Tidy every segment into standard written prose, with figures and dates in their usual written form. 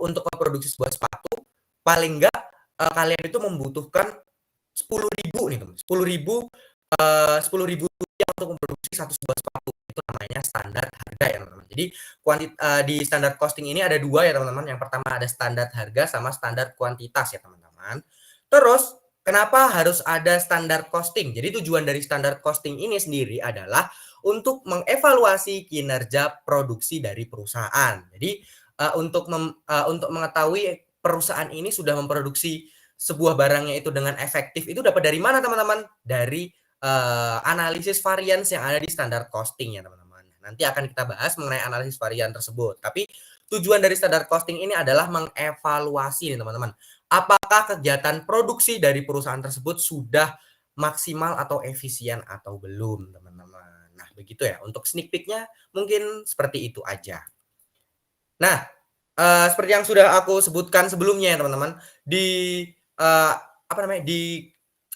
untuk memproduksi sebuah sepatu paling enggak kalian itu membutuhkan 10.000 nih teman, 10.000 rupiah untuk memproduksi satu sebuah sepatu. Itu namanya standar harga ya teman-teman. Jadi di standar costing ini ada dua ya teman-teman. Yang pertama ada standar harga sama standar kuantitas ya teman-teman. Terus kenapa harus ada standar costing? Jadi tujuan dari standar costing ini sendiri adalah untuk mengevaluasi kinerja produksi dari perusahaan. Jadi untuk mengetahui perusahaan ini sudah memproduksi sebuah barangnya itu dengan efektif itu dapat dari mana teman-teman? Dari analisis varians yang ada di standar costing ya teman-teman. Nanti akan kita bahas mengenai analisis varian tersebut. Tapi tujuan dari standar costing ini adalah mengevaluasi nih teman-teman. Apakah kegiatan produksi dari perusahaan tersebut sudah maksimal atau efisien atau belum teman-teman. Nah begitu ya, untuk sneak peek-nya mungkin seperti itu aja. Nah seperti yang sudah aku sebutkan sebelumnya ya teman-teman, di di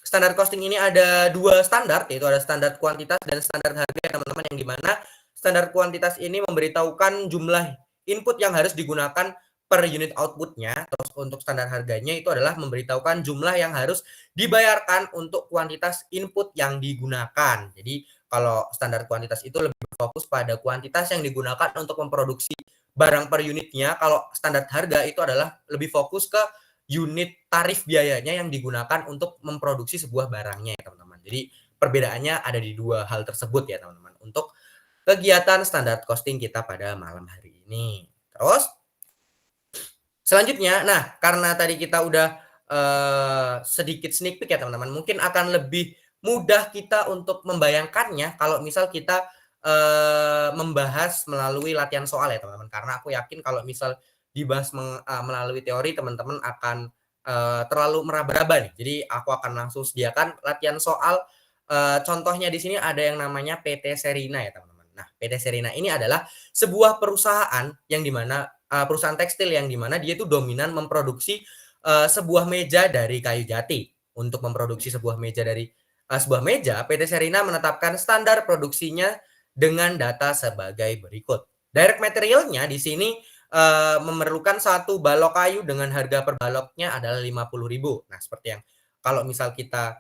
standar costing ini ada dua standar, yaitu ada standar kuantitas dan standar harga ya teman-teman, yang dimana standar kuantitas ini memberitahukan jumlah input yang harus digunakan per unit outputnya. Terus untuk standar harganya itu adalah memberitahukan jumlah yang harus dibayarkan untuk kuantitas input yang digunakan. Jadi kalau standar kuantitas itu lebih fokus pada kuantitas yang digunakan untuk memproduksi barang per unitnya. Kalau standar harga itu adalah lebih fokus ke unit tarif biayanya yang digunakan untuk memproduksi sebuah barangnya ya teman-teman. Jadi perbedaannya ada di dua hal tersebut ya teman-teman untuk kegiatan standar costing kita pada malam hari ini. Terus selanjutnya, nah karena tadi kita udah sedikit sneak peek ya teman-teman, mungkin akan lebih mudah kita untuk membayangkannya kalau misal kita membahas melalui latihan soal ya teman-teman. Karena aku yakin kalau misal dibahas melalui teori, teman-teman akan terlalu meraba-raba nih. Jadi aku akan langsung sediakan latihan soal. Contohnya di sini ada yang namanya PT Serina ya teman-teman. Nah PT Serina ini adalah sebuah perusahaan yang dimana perusahaan tekstil yang dimana dia itu dominan memproduksi sebuah meja dari kayu jati. Untuk memproduksi sebuah meja dari sebuah meja, PT Serina menetapkan standar produksinya dengan data sebagai berikut. Direct materialnya di sini memerlukan satu balok kayu dengan harga per baloknya adalah 50.000. Nah, seperti yang kalau misal kita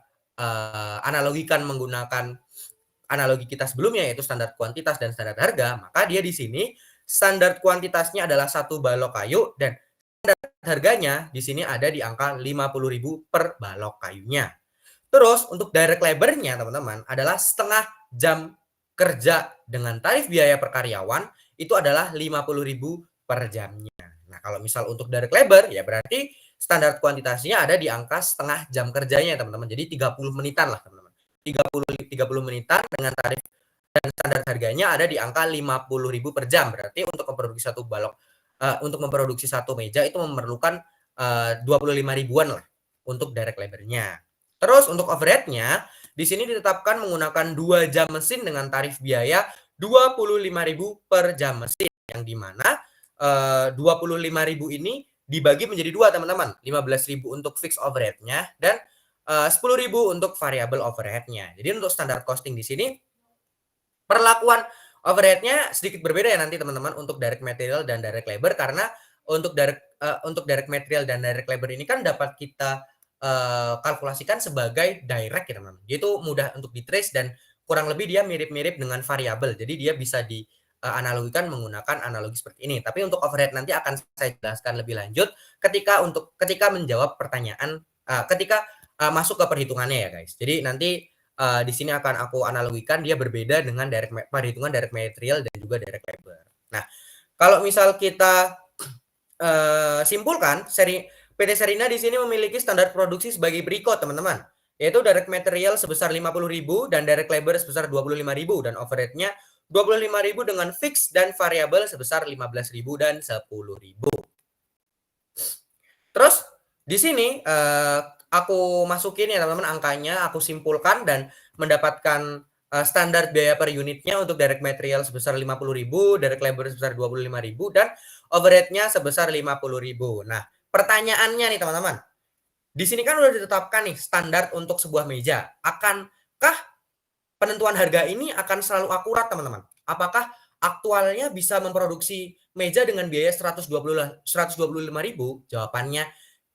analogikan menggunakan analogi kita sebelumnya yaitu standar kuantitas dan standar harga, maka dia di sini standar kuantitasnya adalah satu balok kayu dan standar harganya di sini ada di angka 50.000 per balok kayunya. Terus untuk direct labor-nya teman-teman adalah setengah jam kerja dengan tarif biaya per karyawan itu adalah 50.000 per jamnya. Nah, kalau misal untuk direct labor ya berarti standar kuantitasnya ada di angka setengah jam kerjanya teman-teman. Jadi 30 menitan lah teman-teman. 30 menitan dengan tarif dan standar harganya ada di angka 50.000 per jam. Berarti untuk memproduksi satu balok untuk memproduksi satu meja itu memerlukan 25 ribuan lah untuk direct labor-nya. Terus untuk overhead-nya di sini ditetapkan menggunakan 2 jam mesin dengan tarif biaya 25.000 per jam mesin, yang dimana 25.000 ini dibagi menjadi dua teman-teman, 15.000 untuk fixed overhead-nya dan 10.000 untuk variable overhead-nya. Jadi untuk standar costing di sini perlakuan overhead-nya sedikit berbeda ya nanti teman-teman untuk direct material dan direct labor, karena untuk direct material dan direct labor ini kan dapat kita kalkulasikan sebagai direct ya teman-teman. Dia itu mudah untuk di-trace dan kurang lebih dia mirip-mirip dengan variabel. Jadi dia bisa dianalogikan menggunakan analogi seperti ini. Tapi untuk overhead nanti akan saya jelaskan lebih lanjut ketika menjawab pertanyaan ketika masuk ke perhitungannya ya guys. Jadi nanti di sini akan aku analogikan dia berbeda dengan perhitungan direct material dan juga direct labor. Nah, kalau misal kita simpulkan, PT Serina di sini memiliki standar produksi sebagai berikut, teman-teman. Yaitu direct material sebesar 50.000 dan direct labor sebesar 25.000 dan overhead-nya 25.000 dengan fix dan variabel sebesar 15.000 dan 10.000. Terus di sini aku masukin ya teman-teman angkanya, aku simpulkan dan mendapatkan standar biaya per unitnya untuk direct material sebesar 50.000, direct labor sebesar 25.000 dan overhead-nya sebesar 50.000. Nah, pertanyaannya nih teman-teman, di sini kan udah ditetapkan nih standar untuk sebuah meja. Akankah penentuan harga ini akan selalu akurat teman-teman? Apakah aktualnya bisa memproduksi meja dengan biaya 125.000? Jawabannya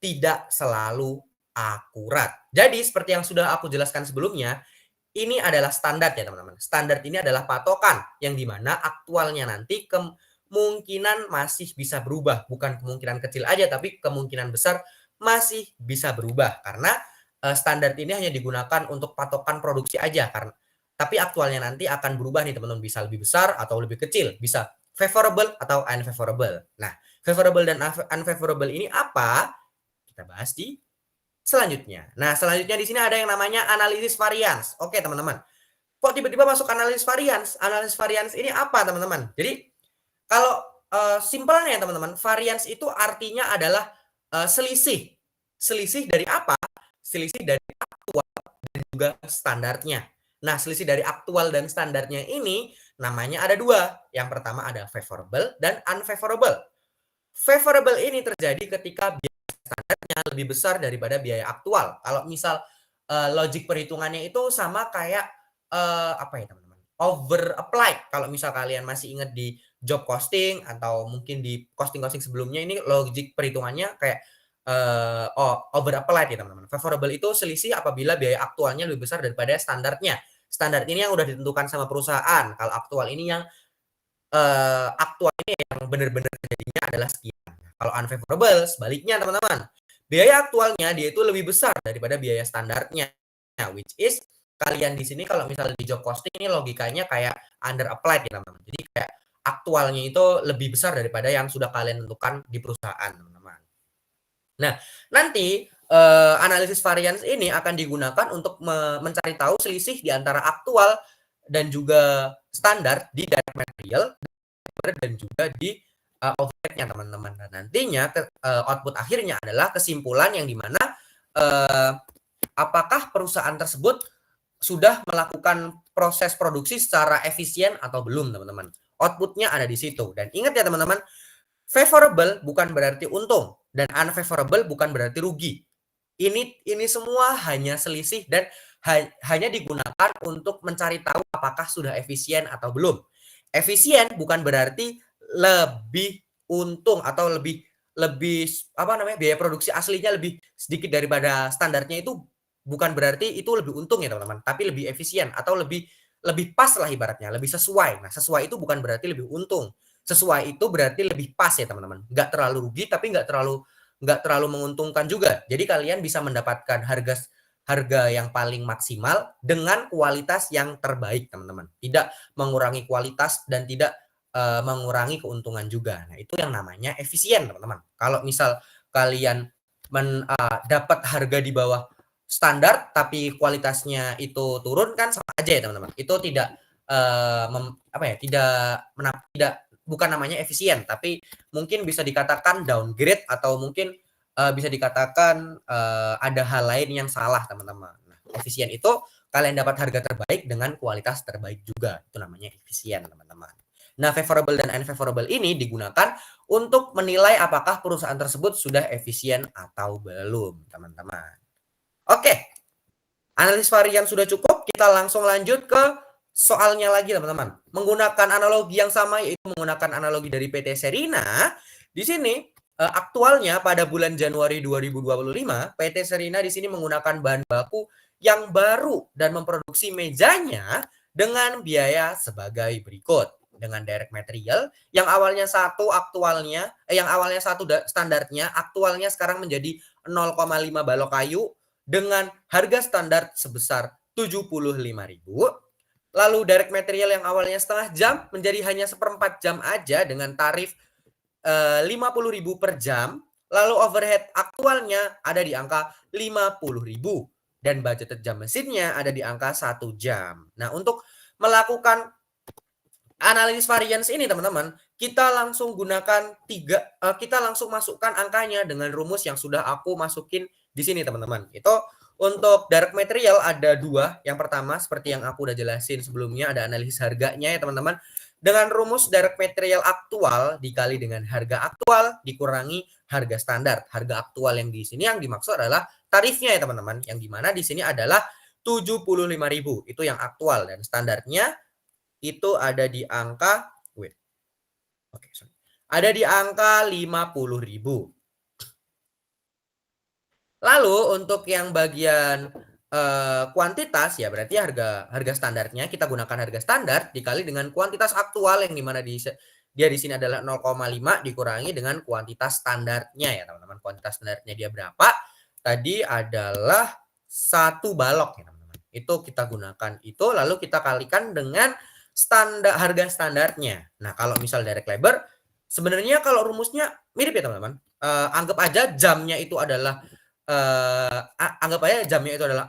tidak selalu akurat. Jadi seperti yang sudah aku jelaskan sebelumnya, ini adalah standar ya teman-teman. Standar ini adalah patokan yang dimana aktualnya nanti kemungkinan masih bisa berubah. Bukan kemungkinan kecil aja, tapi kemungkinan besar masih bisa berubah. Karena standar ini hanya digunakan untuk patokan produksi aja. Tapi aktualnya nanti akan berubah nih teman-teman. Bisa lebih besar atau lebih kecil. Bisa favorable atau unfavorable. Nah, favorable dan unfavorable ini apa? Kita bahas di selanjutnya. Nah, selanjutnya di sini ada yang namanya analisis varians. Oke, teman-teman. Kok tiba-tiba masuk analisis varians? Analisis varians ini apa, teman-teman? Jadi, kalau simpelnya teman-teman, varians itu artinya adalah selisih. Selisih dari apa? Selisih dari aktual dan juga standarnya. Nah, selisih dari aktual dan standarnya ini namanya ada dua. Yang pertama ada favorable dan unfavorable. Favorable ini terjadi ketika standarnya lebih besar daripada biaya aktual. Kalau misal logik perhitungannya itu sama kayak apa ya teman-teman? Over applied. Kalau misal kalian masih ingat di job costing atau mungkin di costing-costing sebelumnya, ini logik perhitungannya kayak over applied ya teman-teman. Favorable itu selisih apabila biaya aktualnya lebih besar daripada standarnya. Standar ini yang udah ditentukan sama perusahaan. Kalau aktual ini yang aktual ini yang benar-benar terjadinya adalah sekian. Kalau unfavorable, sebaliknya teman-teman. Biaya aktualnya dia itu lebih besar daripada biaya standarnya. Which is kalian di sini kalau misalnya di job costing ini logikanya kayak under applied ya teman-teman. Jadi kayak aktualnya itu lebih besar daripada yang sudah kalian tentukan di perusahaan, teman-teman. Nah, nanti analisis variance ini akan digunakan untuk mencari tahu selisih di antara aktual dan juga standar di direct material dan juga di overhead-nya teman-teman. Dan nantinya output akhirnya adalah kesimpulan yang dimana apakah perusahaan tersebut sudah melakukan proses produksi secara efisien atau belum teman-teman. Outputnya ada di situ. Dan ingat ya teman-teman, favorable bukan berarti untung dan unfavorable bukan berarti rugi. Ini semua hanya selisih dan hanya digunakan untuk mencari tahu apakah sudah efisien atau belum. Efisien bukan berarti lebih untung atau lebih apa namanya biaya produksi aslinya lebih sedikit daripada standarnya, itu bukan berarti itu lebih untung ya teman-teman, tapi lebih efisien atau lebih pas lah ibaratnya, lebih sesuai. Nah, sesuai itu bukan berarti lebih untung. Sesuai itu berarti lebih pas ya teman-teman. Nggak terlalu rugi tapi nggak terlalu menguntungkan juga. Jadi kalian bisa mendapatkan harga yang paling maksimal dengan kualitas yang terbaik teman-teman. Tidak mengurangi kualitas dan tidak mengurangi keuntungan juga. Nah, itu yang namanya efisien teman-teman. Kalau misal kalian dapat harga di bawah standar tapi kualitasnya itu turun, kan sama aja ya teman-teman. Itu tidak tidak bukan namanya efisien, tapi mungkin bisa dikatakan downgrade atau mungkin bisa dikatakan ada hal lain yang salah teman-teman. Nah, efisien itu kalian dapat harga terbaik dengan kualitas terbaik juga. Itu namanya efisien teman-teman. Nah, favorable dan unfavorable ini digunakan untuk menilai apakah perusahaan tersebut sudah efisien atau belum teman-teman. Oke, analisis varian sudah cukup, kita langsung lanjut ke soalnya lagi teman-teman. Menggunakan analogi yang sama, yaitu menggunakan analogi dari PT Serina. Di sini aktualnya pada bulan Januari 2025, PT Serina di sini menggunakan bahan baku yang baru dan memproduksi mejanya dengan biaya sebagai berikut. Dengan direct material yang awalnya standarnya aktualnya sekarang menjadi 0,5 balok kayu dengan harga standar sebesar 75.000. Lalu direct material yang awalnya setengah jam menjadi hanya 1/4 jam aja dengan tarif 50.000 per jam. Lalu overhead aktualnya ada di angka 50.000 dan budget jam mesinnya ada di angka 1 jam. Nah, untuk melakukan analisis variance ini teman-teman, kita langsung kita langsung masukkan angkanya dengan rumus yang sudah aku masukin di sini teman-teman. Itu untuk direct material ada dua. Yang pertama seperti yang aku udah jelasin sebelumnya, ada analisis harganya ya teman-teman. Dengan rumus direct material aktual dikali dengan harga aktual dikurangi harga standar. Harga aktual yang di sini yang dimaksud adalah tarifnya ya teman-teman. Yang dimana di sini adalah 75.000. Itu yang aktual dan standarnya itu ada di angka Oke, ada di angka 50.000. Lalu untuk yang bagian, kuantitas ya berarti harga harga standarnya kita gunakan harga standar dikali dengan kuantitas aktual yang di mana dia di sini adalah 0,5 dikurangi dengan kuantitas standarnya ya teman-teman. Kuantitas standarnya dia berapa? Tadi adalah 1 balok ya teman-teman. Itu kita gunakan itu lalu kita kalikan dengan harga standarnya. Nah kalau misal direct labor sebenarnya kalau rumusnya mirip ya teman-teman. Anggap aja jamnya itu adalah anggap aja jamnya itu adalah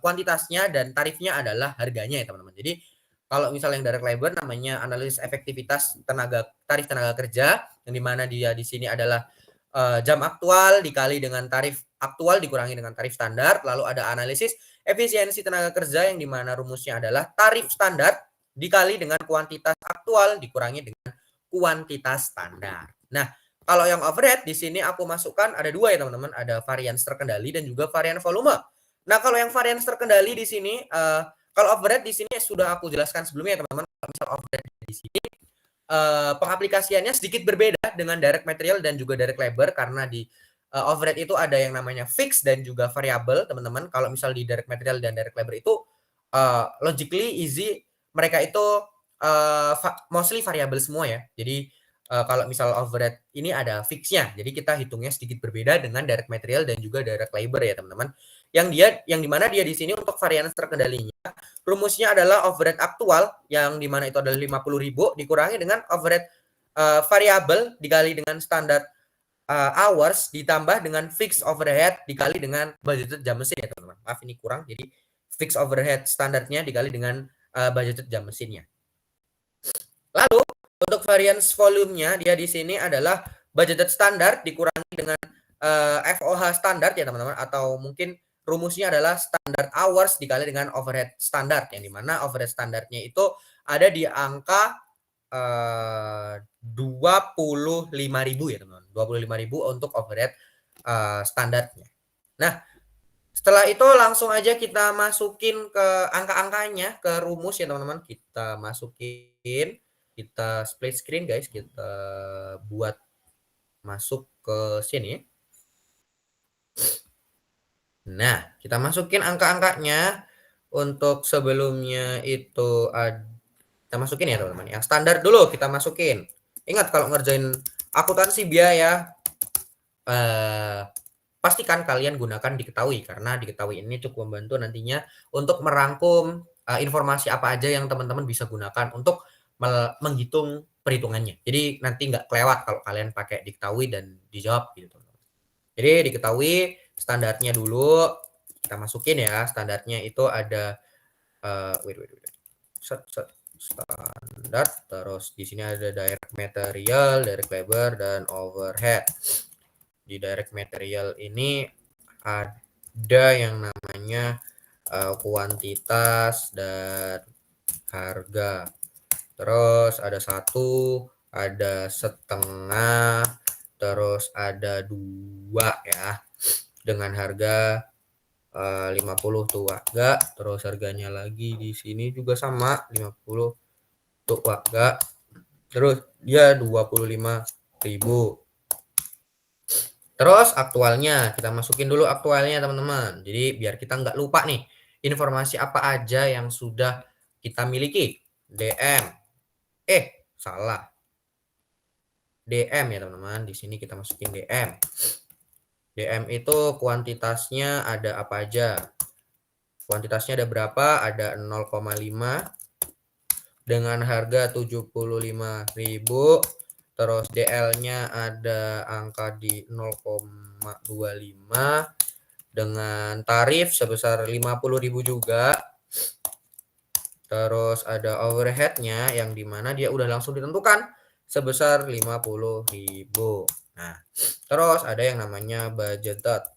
kuantitasnya dan tarifnya adalah harganya ya teman-teman. Jadi kalau misalnya yang direct labor namanya analisis efektivitas tarif tenaga kerja yang dimana dia di sini adalah jam aktual dikali dengan tarif aktual dikurangi dengan tarif standar. Lalu ada analisis efisiensi tenaga kerja yang dimana rumusnya adalah tarif standar dikali dengan kuantitas aktual dikurangi dengan kuantitas standar. Nah, kalau yang overhead di sini aku masukkan ada 2 ya teman-teman, ada varians terkendali dan juga varian volume. Nah, kalau yang varians terkendali di sini kalau overhead di sini sudah aku jelaskan sebelumnya ya teman-teman. Kalau misal overhead di sini pengaplikasiannya sedikit berbeda dengan direct material dan juga direct labor karena di overhead itu ada yang namanya fix dan juga variable teman-teman. Kalau misal di direct material dan direct labor itu logically easy mereka itu mostly variable semua ya. Jadi kalau misal overhead ini ada fixnya, jadi kita hitungnya sedikit berbeda dengan direct material dan juga direct labor ya teman-teman. Yang dimana dia di sini untuk varians terkendalinya, rumusnya adalah overhead aktual yang dimana itu adalah 50.000 dikurangi dengan overhead variabel dikali dengan standar hours ditambah dengan fixed overhead dikali dengan budgeted jam mesin ya teman-teman. Maaf ini kurang, jadi fixed overhead standarnya dikali dengan budgeted jam mesinnya. Lalu untuk variance volumenya dia di sini adalah budgeted standar dikurangi dengan FOH standar ya teman-teman, atau mungkin rumusnya adalah standar hours dikali dengan overhead standar yang dimana overhead standarnya itu ada di angka 25.000 ya teman-teman. 25.000 untuk overhead standarnya. Nah, setelah itu langsung aja kita masukin ke angka-angkanya ke rumus ya teman-teman. Kita masukin, kita split screen guys, kita buat masuk ke sini. Nah, kita masukin angka-angkanya. Untuk sebelumnya itu kita masukin ya teman-teman. Yang standar dulu kita masukin. Ingat kalau ngerjain akuntansi biaya pastikan kalian gunakan diketahui karena diketahui ini cukup membantu nantinya untuk merangkum informasi apa aja yang teman-teman bisa gunakan untuk menghitung perhitungannya. Jadi nanti nggak kelewat kalau kalian pakai diketahui dan dijawab gitu teman-teman. Jadi diketahui standarnya dulu kita masukin ya. Standarnya itu ada standar, terus di sini ada direct material, direct labor dan overhead. Di direct material ini ada yang namanya kuantitas dan harga. Terus ada 1, ada setengah, terus ada 2 ya. Dengan harga 50 tuh warga, terus harganya lagi di sini juga sama 50 tuh warga. Terus dia 25.000. Terus aktualnya, kita masukin dulu aktualnya teman-teman. Jadi biar kita nggak lupa nih, informasi apa aja yang sudah kita miliki. DM. Salah. DM ya teman-teman. Di sini kita masukin DM. DM itu kuantitasnya ada apa aja? Kuantitasnya ada berapa? Ada 0,5 dengan harga 75.000. Terus DL-nya ada angka di 0,25 dengan tarif sebesar 50.000 juga. Terus ada overhead-nya yang dimana dia udah langsung ditentukan sebesar 50.000. Nah, terus ada yang namanya budgeted.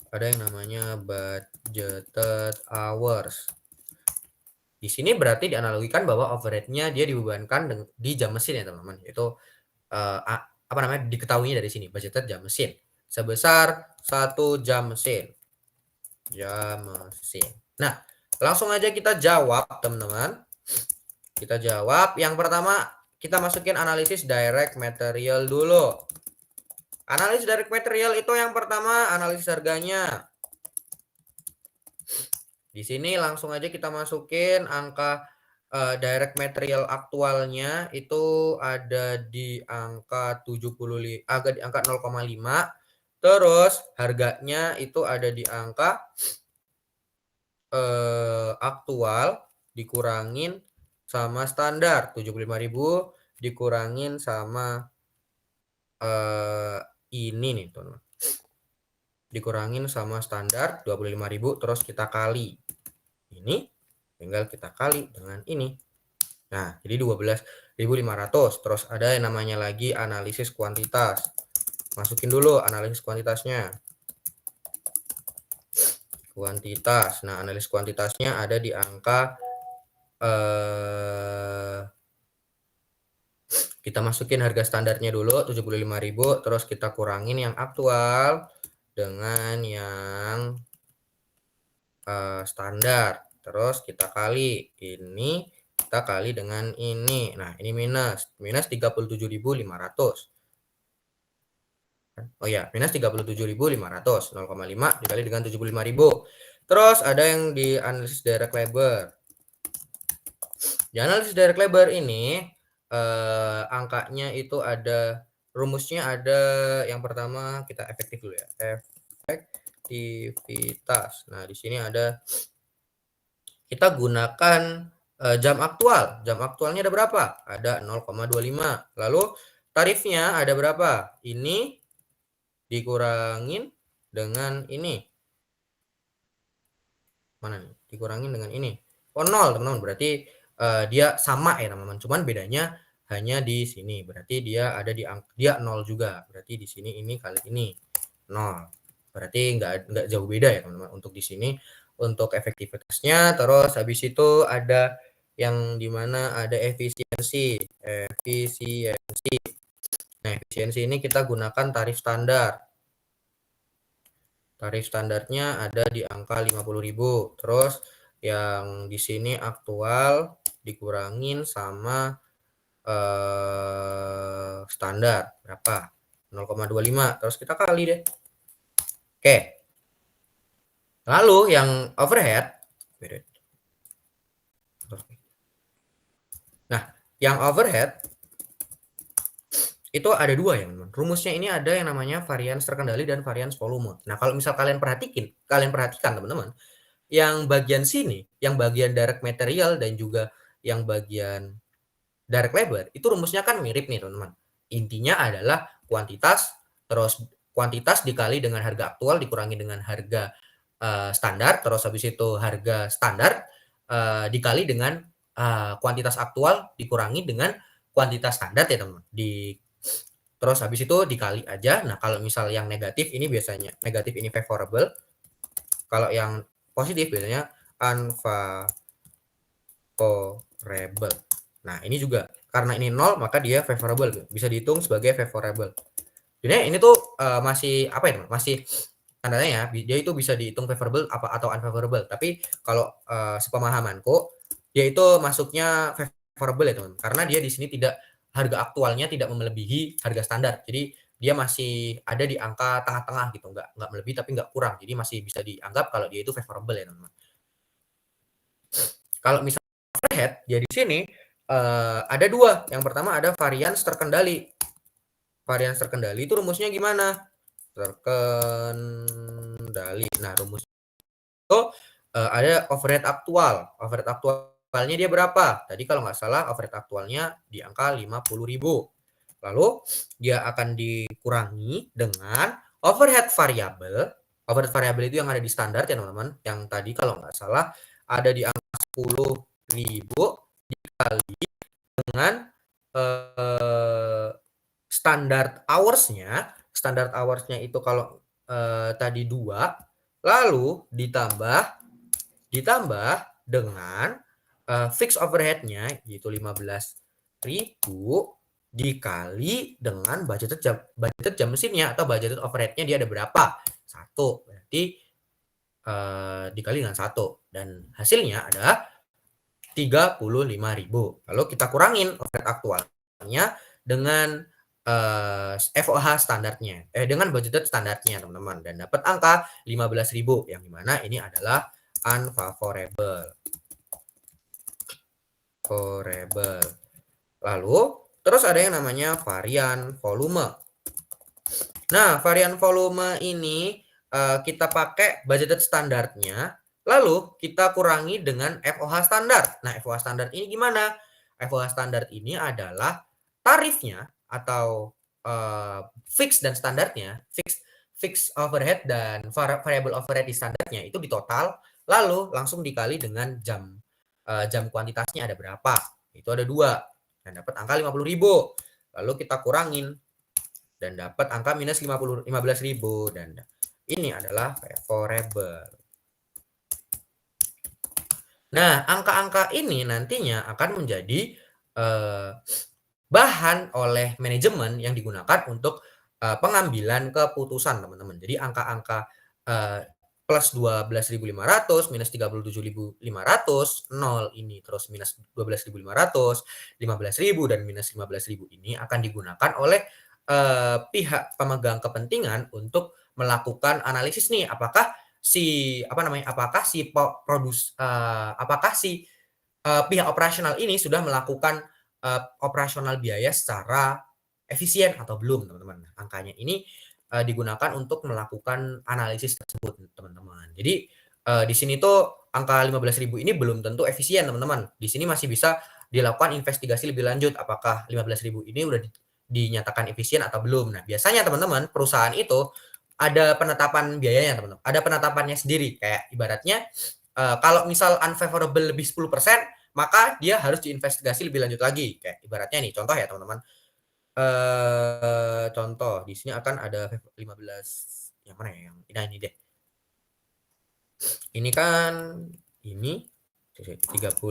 Ada yang namanya budgeted hours. Di sini berarti dianalogikan bahwa overhead-nya dia dibebankan di jam mesin ya teman-teman. Itu apa namanya diketahuinya dari sini budgeted jam mesin sebesar 1 jam mesin. Jam mesin. Nah, langsung aja kita jawab teman-teman. Kita jawab. Yang pertama, kita masukin analisis direct material dulu. Analisis direct material itu yang pertama, analisis harganya. Di sini langsung aja kita masukin angka direct material aktualnya itu ada di angka 75, agak di angka 0,5. Terus harganya itu ada di angka aktual dikurangin sama standar 75.000 dikurangin sama ini nih teman-teman. Dikurangin sama standar 25.000 terus kita kali ini, tinggal kita kali dengan ini. Nah, jadi 12.500. Terus ada yang namanya lagi analisis kuantitas. Masukin dulu analisis kuantitasnya. Kuantitas. Nah, analisis kuantitasnya ada di angka kita masukin harga standarnya dulu 75.000, terus kita kurangin yang aktual dengan yang standar. Terus kita kali ini, kita kali dengan ini. Nah, ini minus 37.500. Oh ya, minus 37.500, 0,5 dikali dengan 75.000. Terus ada yang di analisis direct labor. Di analisis direct labor ini angkanya itu ada, rumusnya ada, yang pertama kita efektif dulu ya. Efektivitas. Nah, di sini ada, kita gunakan jam aktual. Jam aktualnya ada berapa? Ada 0,25. Lalu tarifnya ada berapa? Ini dikurangin dengan ini. Mana nih? Dikurangin dengan ini. Oh, 0, teman-teman. Berarti dia sama ya, teman-teman. Cuman bedanya hanya di sini. Berarti dia ada di dia 0 juga. Berarti di sini ini kali ini 0. Berarti nggak jauh beda ya, teman-teman, untuk di sini untuk efektivitasnya. Terus habis itu ada yang dimana ada efisiensi. Nah, efisiensi ini kita gunakan tarif standar. Tarif standarnya ada di angka 50.000. Terus yang di sini aktual dikurangin sama standar berapa? 0,25. Terus kita kali deh. Oke. Lalu yang overhead. Nah, yang overhead itu ada dua ya, teman-teman. Rumusnya ini ada yang namanya varians terkendali dan varians volume. Nah, kalau misal kalian perhatikan teman-teman, yang bagian sini, yang bagian direct material dan juga yang bagian direct labor, itu rumusnya kan mirip nih, teman-teman. Intinya adalah kuantitas, terus kuantitas dikali dengan harga aktual dikurangi dengan harga standar, terus habis itu harga standar dikali dengan kuantitas aktual dikurangi dengan kuantitas standar ya, teman-teman. Terus habis itu dikali aja. Nah, kalau misal yang negatif ini biasanya, negatif ini favorable. Kalau yang positif biasanya unfavorable. Nah, ini juga karena ini 0 maka dia favorable. Bisa dihitung sebagai favorable. Jadi ini tuh masih apa ya, teman? Masih tandanya ya, dia itu bisa dihitung favorable apa atau unfavorable. Tapi kalau sepemahamanku, dia itu masuknya favorable ya, teman. Karena dia di sini tidak, harga aktualnya tidak melebihi harga standar. Jadi dia masih ada di angka tengah-tengah gitu, nggak melebihi tapi nggak kurang. Jadi masih bisa dianggap kalau dia itu favorable ya, teman. Kalau misalnya overhead, ya di sini ada dua. Yang pertama ada varians terkendali. Varians terkendali itu rumusnya gimana? Terkendali. Nah, rumus itu ada overhead aktual. Overhead aktualnya dia berapa? Tadi kalau nggak salah overhead aktualnya di angka 50.000. Lalu dia akan dikurangi dengan overhead variabel. Overhead variabel itu yang ada di standar ya, teman-teman. Yang tadi kalau nggak salah ada di angka 10.000 dikali dengan standar hours-nya. Standar hours-nya itu kalau tadi 2, lalu ditambah dengan fixed overhead-nya yaitu 15.000 dikali dengan budgeted jam mesinnya atau budgeted overhead-nya dia ada berapa? 1. Berarti dikali dengan 1 dan hasilnya ada 35.000. Lalu kita kurangin overhead aktualnya dengan FOH standarnya, dengan budgeted standarnya teman-teman, dan dapat angka 15.000 yang dimana ini adalah unfavorable. Lalu terus ada yang namanya varian volume. Nah, varian volume ini kita pakai budgeted standarnya, lalu kita kurangi dengan FOH standar. Nah, FOH standar ini gimana? FOH standar ini adalah tarifnya atau fix dan standarnya, fix overhead dan variable overhead di standarnya itu di total, lalu langsung dikali dengan jam kuantitasnya ada berapa. Itu ada 2 dan dapat angka 50.000. Lalu kita kurangin dan dapat angka minus 15.000 dan ini adalah favorable. Nah, angka-angka ini nantinya akan menjadi bahan oleh manajemen yang digunakan untuk pengambilan keputusan, teman-teman. Jadi angka-angka plus 12.500, minus 37.500, 0 ini, terus minus 12.500, 15.000 dan minus 15.000 ini akan digunakan oleh pihak pemegang kepentingan untuk melakukan analisis nih, apakah si pihak operasional ini sudah melakukan operasional biaya secara efisien atau belum, teman-teman. Angkanya ini digunakan untuk melakukan analisis tersebut, teman-teman. Jadi di sini tuh angka 15.000 ini belum tentu efisien, teman-teman. Di sini masih bisa dilakukan investigasi lebih lanjut apakah 15.000 ini udah dinyatakan efisien atau belum. Nah, biasanya teman-teman perusahaan itu ada penetapan biayanya, teman-teman. Ada penetapannya sendiri. Kayak ibaratnya kalau misal unfavorable lebih 10%, maka dia harus diinvestigasi lebih lanjut lagi. Kayak ibaratnya nih, contoh ya teman-teman. Contoh di sini akan ada 15 yang mana ya? Yang ini deh. Ini kan ini 35.000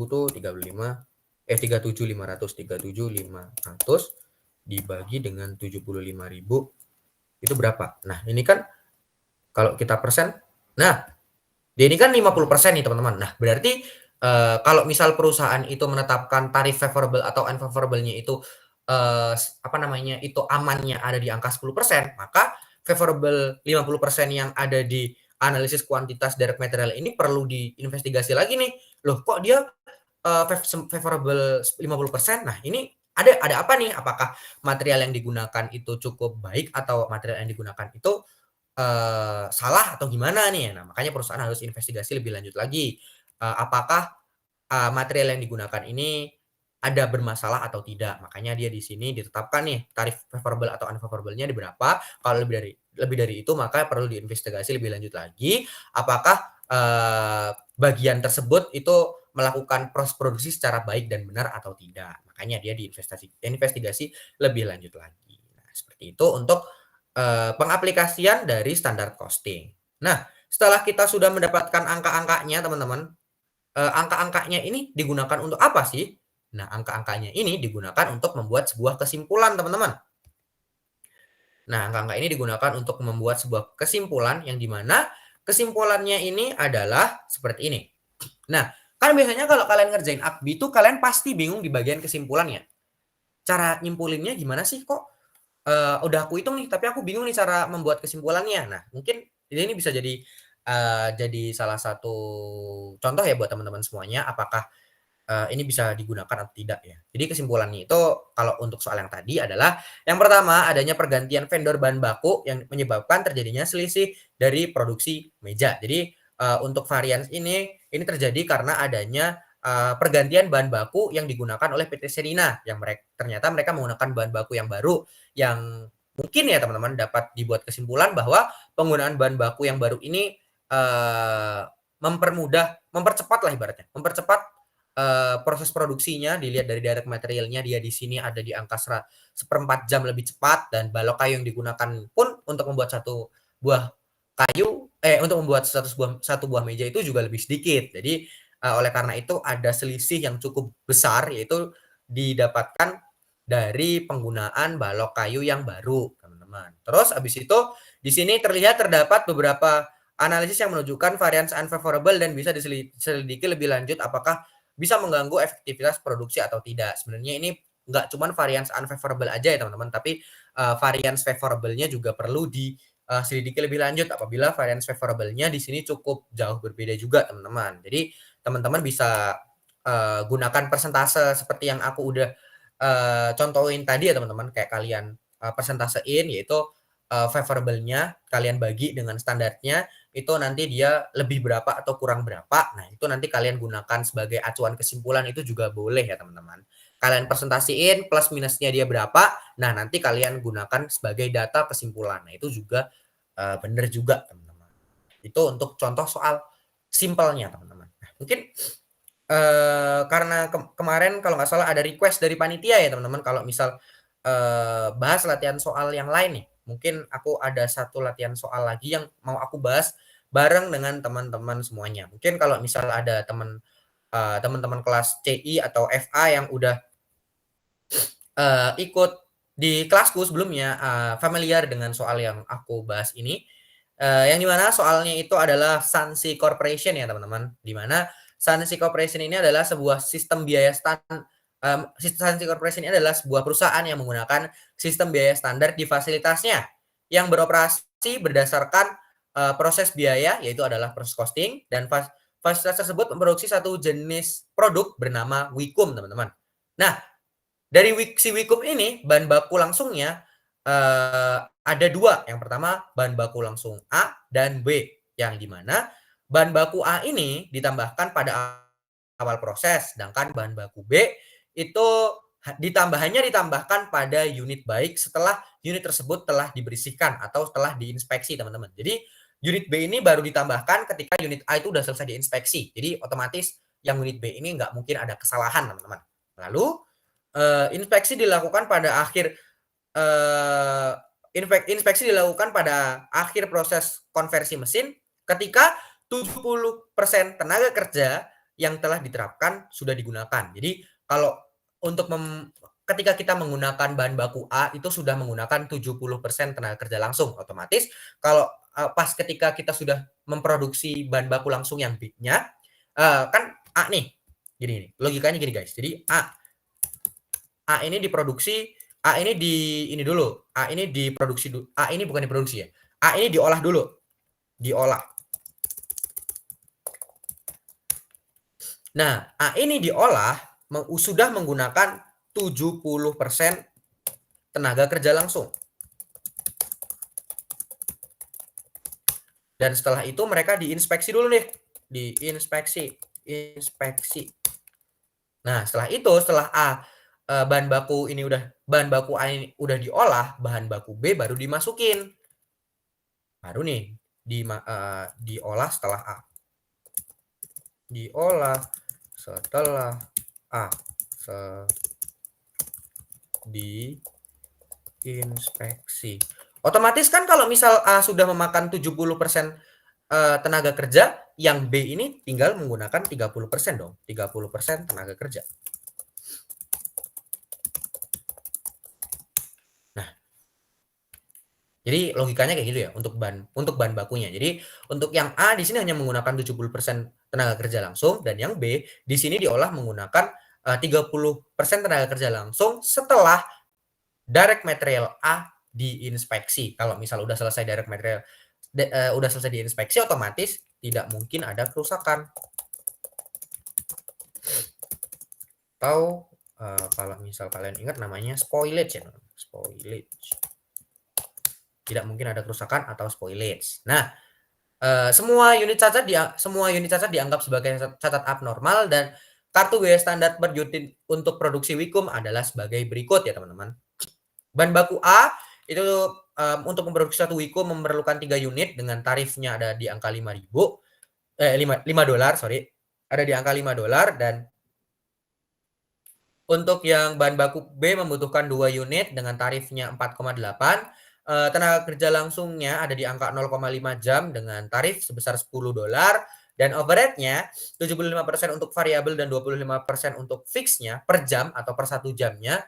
tuh 37.500 dibagi dengan 75.000 itu berapa? Nah, ini kan kalau kita persen, nah dia ini kan 50% nih teman-teman. Nah, berarti kalau misal perusahaan itu menetapkan tarif favorable atau unfavorable-nya itu itu amannya ada di angka 10%, maka favorable 50% yang ada di analisis kuantitas direct material ini perlu diinvestigasi lagi nih. Loh, kok dia favorable 50%? Nah, ini ada apa nih? Apakah material yang digunakan itu cukup baik atau material yang digunakan itu salah atau gimana nih? Nah, makanya perusahaan harus investigasi lebih lanjut lagi. Apakah material yang digunakan ini ada bermasalah atau tidak. Makanya dia di sini ditetapkan nih tarif favorable atau unfavorable-nya di berapa. Kalau lebih dari itu maka perlu diinvestigasi lebih lanjut lagi apakah bagian tersebut itu melakukan proses produksi secara baik dan benar atau tidak. Makanya dia diinvestigasi lebih lanjut lagi. Nah, seperti itu untuk pengaplikasian dari standar costing. Nah, setelah kita sudah mendapatkan angka-angkanya, teman-teman, angka-angkanya ini digunakan untuk apa sih? Nah, angka-angkanya ini digunakan untuk membuat sebuah kesimpulan, teman-teman. Nah, angka-angka ini digunakan untuk membuat sebuah kesimpulan yang dimana kesimpulannya ini adalah seperti ini. Nah, kan biasanya kalau kalian ngerjain AKBI itu kalian pasti bingung di bagian kesimpulannya. Cara nyimpulinnya gimana sih kok? Udah aku hitung nih, tapi aku bingung nih cara membuat kesimpulannya. Nah, mungkin ini bisa jadi salah satu contoh ya buat teman-teman semuanya, apakah ini bisa digunakan atau tidak ya. Jadi kesimpulannya itu kalau untuk soal yang tadi adalah yang pertama adanya pergantian vendor bahan baku yang menyebabkan terjadinya selisih dari produksi meja. Jadi untuk varian ini terjadi karena adanya pergantian bahan baku yang digunakan oleh PT Serina yang ternyata mereka menggunakan bahan baku yang baru yang mungkin ya teman-teman dapat dibuat kesimpulan bahwa penggunaan bahan baku yang baru ini mempercepat lah ibaratnya, mempercepat proses produksinya. Dilihat dari direct materialnya, dia di sini ada di angka 1/4 jam lebih cepat, dan balok kayu yang digunakan pun untuk membuat satu buah satu buah meja itu juga lebih sedikit. Jadi oleh karena itu ada selisih yang cukup besar, yaitu didapatkan dari penggunaan balok kayu yang baru, teman-teman. Terus habis itu di sini terdapat beberapa analisis yang menunjukkan variance unfavorable dan bisa diselidiki lebih lanjut apakah bisa mengganggu efektivitas produksi atau tidak. Sebenarnya ini nggak cuman variance unfavorable aja ya teman-teman, tapi variance favorable-nya juga perlu selidiki lebih lanjut apabila variance favorable-nya di sini cukup jauh berbeda juga teman-teman. Jadi teman-teman bisa gunakan persentase seperti yang aku udah contohin tadi ya teman-teman, kayak kalian persentasein, yaitu favorable-nya kalian bagi dengan standarnya, itu nanti dia lebih berapa atau kurang berapa. Nah, itu nanti kalian gunakan sebagai acuan kesimpulan, itu juga boleh ya teman-teman. Kalian presentasiin plus minusnya dia berapa, nah nanti kalian gunakan sebagai data kesimpulan. Nah, itu juga benar juga teman-teman. Itu untuk contoh soal simpelnya teman-teman. Nah, mungkin karena kemarin kalau nggak salah ada request dari panitia ya teman-teman, kalau misal bahas latihan soal yang lain nih. Mungkin aku ada satu latihan soal lagi yang mau aku bahas bareng dengan teman-teman semuanya. Mungkin kalau misal ada teman-teman kelas CI atau FA yang udah ikut di kelasku sebelumnya, familiar dengan soal yang aku bahas ini, yang dimana soalnya itu adalah Sansi Corporation ya teman-teman, di mana Sansi Corporation ini adalah sebuah sistem biaya Sansi Corporation ini adalah sebuah perusahaan yang menggunakan sistem biaya standar di fasilitasnya yang beroperasi berdasarkan proses biaya, yaitu adalah proses costing, dan fasilitas tersebut memproduksi satu jenis produk bernama Wikum teman-teman. Nah, dari si Wikum ini bahan baku langsungnya ada dua. Yang pertama bahan baku langsung A dan B, yang dimana bahan baku A ini ditambahkan pada awal proses, sedangkan bahan baku B itu ditambahkan pada unit baik setelah unit tersebut telah dibersihkan atau telah diinspeksi teman-teman. Jadi unit B ini baru ditambahkan ketika unit A itu sudah selesai diinspeksi. Jadi otomatis yang unit B ini nggak mungkin ada kesalahan teman-teman. Lalu inspeksi dilakukan pada akhir proses konversi mesin ketika 70% tenaga kerja yang telah diterapkan sudah digunakan. Jadi kalau ketika kita menggunakan bahan baku A itu sudah menggunakan 70% tenaga kerja langsung, otomatis kalau pas ketika kita sudah memproduksi bahan baku langsung yang B-nya, kan A nih, gini logikanya gini guys. Jadi A ini diproduksi, A ini diproduksi dulu. A ini bukan diproduksi ya. A ini diolah dulu. Diolah. Nah, A ini diolah sudah menggunakan 70% tenaga kerja langsung. Dan setelah itu mereka diinspeksi dulu nih. Inspeksi. Nah, setelah itu, setelah bahan baku A ini udah diolah, bahan baku B baru dimasukin. Baru nih diolah setelah A. Diolah setelah A. Diinspeksi. Otomatis kan kalau misal A sudah memakan 70% tenaga kerja, yang B ini tinggal menggunakan 30% dong. 30% tenaga kerja. Jadi logikanya kayak gitu ya untuk bahan bakunya. Jadi untuk yang A di sini hanya menggunakan 70% tenaga kerja langsung, dan yang B di sini diolah menggunakan 30% tenaga kerja langsung setelah direct material A diinspeksi. Kalau misal udah selesai direct material udah selesai diinspeksi, otomatis tidak mungkin ada kerusakan. Atau kalau misal kalian ingat namanya spoilage ya, spoilage. Tidak mungkin ada kerusakan atau spoilage. Nah, semua unit cacat dianggap sebagai cacat abnormal, dan kartu biaya standar per unit untuk produksi Wikum adalah sebagai berikut ya teman-teman. Bahan baku A itu untuk memproduksi satu Wikum memerlukan 3 unit dengan tarifnya ada di angka $5, sorry. Ada di angka $5, dan untuk yang bahan baku B membutuhkan 2 unit dengan tarifnya 4,8. Tenaga kerja langsungnya ada di angka 0,5 jam dengan tarif sebesar $10, dan overhead-nya 75% untuk variabel dan 25% untuk fix-nya per jam atau per 1 jamnya